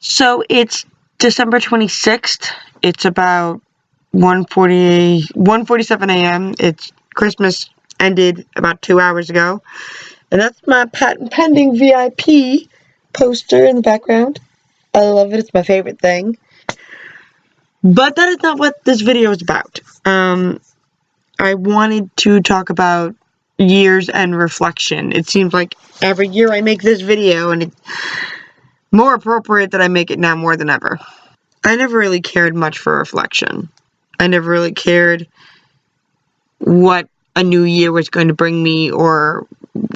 So it's December 26th. It's about 1:47 a.m. It's Christmas ended about 2 hours ago. And that's my patent pending VIP poster in the background. I love it. It's my favorite thing. But that is not what this video is about. I wanted to talk about years and reflection. It seems like every year I make this video, and it's more appropriate that I make it now more than ever. I never really cared much for reflection. I never really cared what a new year was going to bring me, or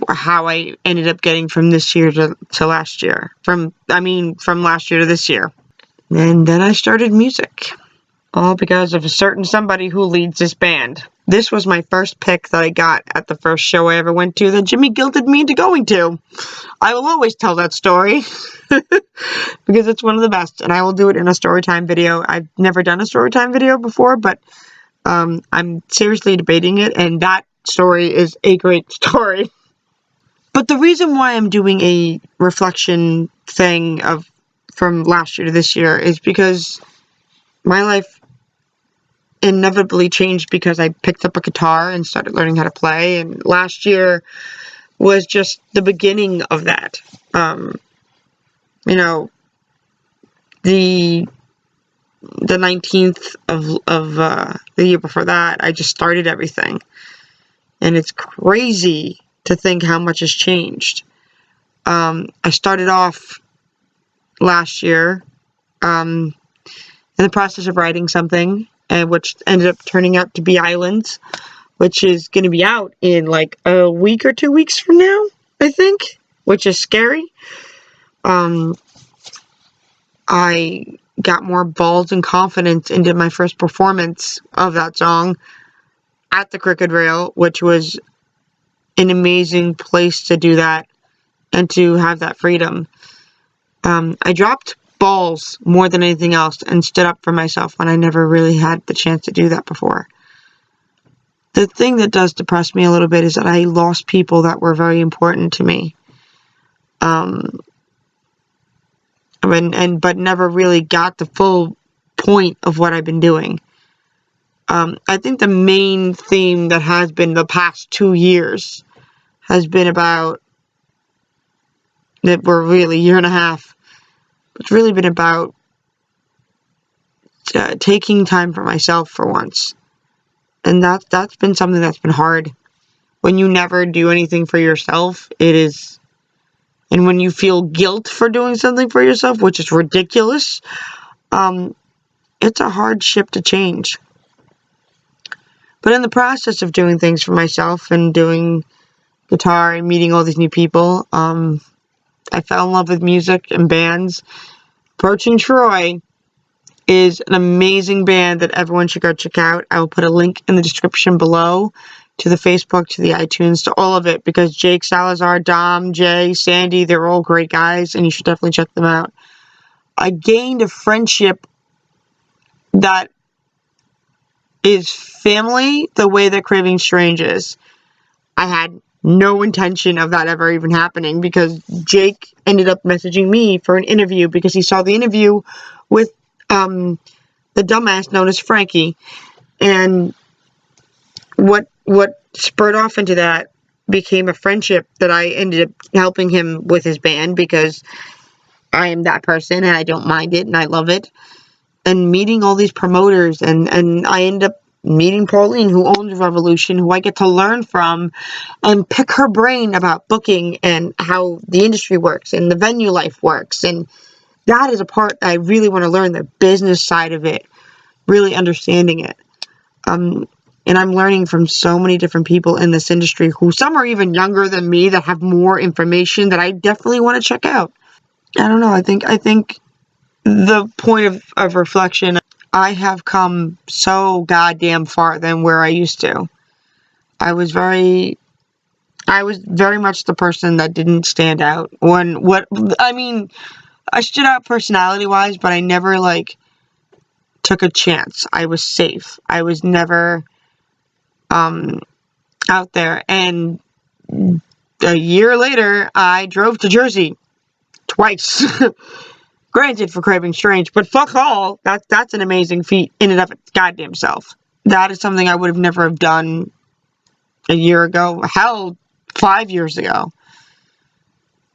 how I ended up getting from this year to last year. From last year to this year. And then I started music. All because of a certain somebody who leads this band. This was my first pick that I got at the first show I ever went to that Jimmy guilted me into going to. I will always tell that story because it's one of the best, and I will do it in a storytime video. I've never done a storytime video before, but I'm seriously debating it, and that story is a great story. But the reason why I'm doing a reflection thing from last year to this year is because my life inevitably changed because I picked up a guitar and started learning how to play, and last year was just the beginning of that. The 19th of the year before that, I just started everything, and it's crazy to think how much has changed. I started off last year in the process of writing something, which ended up turning out to be Islands, which is going to be out in like a week or 2 weeks from now, I think, which is scary. I got more balls and confidence into my first performance of that song at the Crooked Rail, which was an amazing place to do that and to have that freedom. I dropped balls more than anything else and stood up for myself when I never really had the chance to do that before. The thing that does depress me a little bit is that I lost people that were very important to me. But never really got the full point of what I've been doing. I think the main theme that has been the past 2 years has been about, that we're really a year and a half, it's really been about taking time for myself for once. And that's been something that's been hard. When you never do anything for yourself, it is, and when you feel guilt for doing something for yourself, which is ridiculous, it's a hard ship to change. But in the process of doing things for myself and doing guitar and meeting all these new people, I fell in love with music and bands. Approaching Troy is an amazing band that everyone should go check out. I will put a link in the description below to the Facebook, to the iTunes, to all of it, because Jake Salazar, Dom, Jay, Sandy, they're all great guys, and you should definitely check them out. I gained a friendship that is family the way that Craving Strange is. I had no intention of that ever even happening, because Jake ended up messaging me for an interview because he saw the interview with the dumbass known as Frankie, and what spurred off into that became a friendship that I ended up helping him with his band, because I am that person and I don't mind it and I love it. And meeting all these promoters, and I end up meeting Pauline, who owns Revolution, who I get to learn from and pick her brain about booking and how the industry works and the venue life works. And that is a part I really want to learn, the business side of it, really understanding it. And I'm learning from so many different people in this industry, who some are even younger than me, that have more information that I definitely want to check out. I don't know. I think the point of reflection, I have come so goddamn far than where I used to. I was very much the person that didn't stand out. I stood out personality-wise, but I never, took a chance. I was safe. I was never out there. And a year later, I drove to Jersey twice. Granted, for Craving Strange, but fuck all. That's an amazing feat in and of its goddamn self. That is something I would have never have done a year ago. Hell, 5 years ago.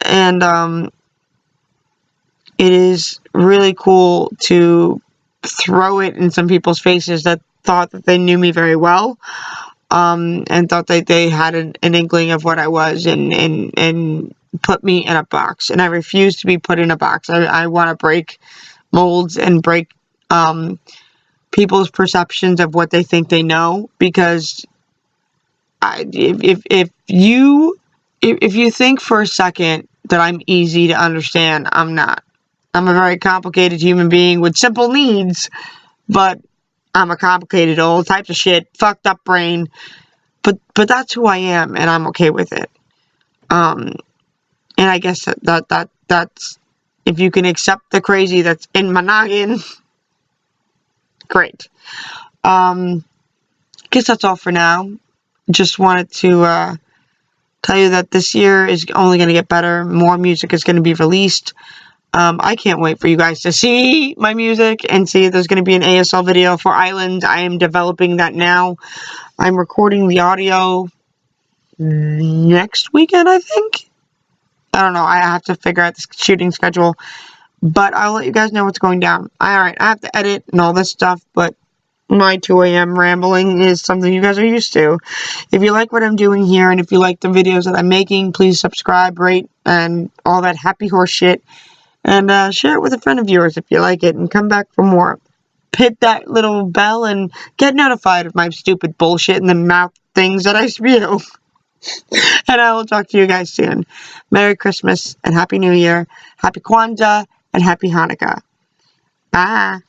And it is really cool to throw it in some people's faces that thought that they knew me very well, and thought that they had an inkling of what I was, and put me in a box. And I refuse to be put in a box. I want to break molds and break people's perceptions of what they think they know, because if you think for a second that I'm easy to understand, I'm not. I'm a very complicated human being with simple needs, but I'm a complicated all types of shit, fucked up brain. But that's who I am, and I'm okay with it. And I guess that's, if you can accept the crazy that's in my noggin, great. Guess that's all for now. Just wanted to tell you that this year is only going to get better. More music is going to be released. I can't wait for you guys to see my music and see if there's going to be an ASL video for Island. I am developing that now. I'm recording the audio next weekend, I think. I don't know. I have to figure out the shooting schedule. But I'll let you guys know what's going down. Alright, I have to edit and all this stuff, but my 2 a.m. rambling is something you guys are used to. If you like what I'm doing here, and if you like the videos that I'm making, please subscribe, rate, and all that happy horse shit. And share it with a friend of yours if you like it, and come back for more. Hit that little bell and get notified of my stupid bullshit and the mouth things that I spew. And I will talk to you guys soon. Merry Christmas and Happy New Year. Happy Kwanzaa and Happy Hanukkah. Bye.